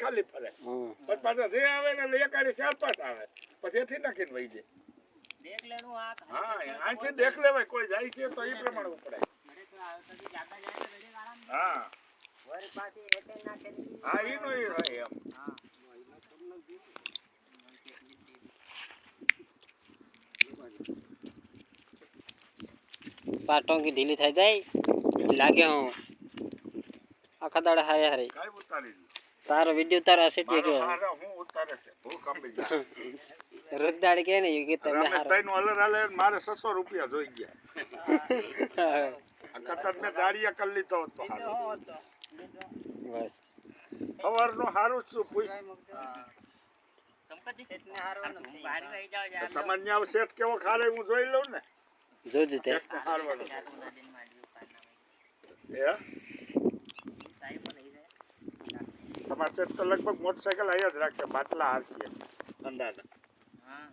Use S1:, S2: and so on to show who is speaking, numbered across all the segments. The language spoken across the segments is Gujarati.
S1: ખાલી ફરે પછી પાછા જે આવે ને એટલે એકાડી 4-5 આવે પછી એથી નાખીને વહી જાય
S2: દેખ લેનું આ
S1: હા અહીંથી દેખ લેવાય કોઈ જાય છે તો એ પ્રમાણે ઉપડાય હા
S2: વરી પાછી એટે નાખે
S1: હા એનો એ રહે એમ
S2: હા
S3: પાટોંકી ઢીલી થઈ જાય લાગે હું આખા દાડા હાય હારે
S1: કાઈ ઉતારી
S3: તારો વિડિયો તારા સેટી
S1: મારો
S3: ગયો
S1: હારા હું ઉતારે છે ભૂખ અંબી જાય
S3: રોજ દાડી કે ને કે તમે હારો
S1: રમેશભાઈ નો અલર હાલે મારે 600 રૂપિયા જોઈ ગયા આ કતર મેં દાડિયા કરી લીધો તો હારો
S3: બસ
S1: સવારનો હારું છું પૂછ
S2: સંપત્તિ સેટને હારો ન બારી રહી જાવ યાર
S1: તમારે ન્યા સેટ કેવો ખાલે હું જોઈ લઉં ને
S3: જોજે તે
S1: સેટ હારવાનો હે તમારે સેટ તો લગભગ મોટરસાઇકલ અહીંયા જ રાખશે બાટલા હારશે ઠંડાના
S2: હા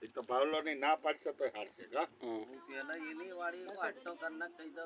S1: એ તો ભાવલો ની ના પાડશે તો હારશે હા
S2: પેલા એની વાડી વાટતો કરના કહી દો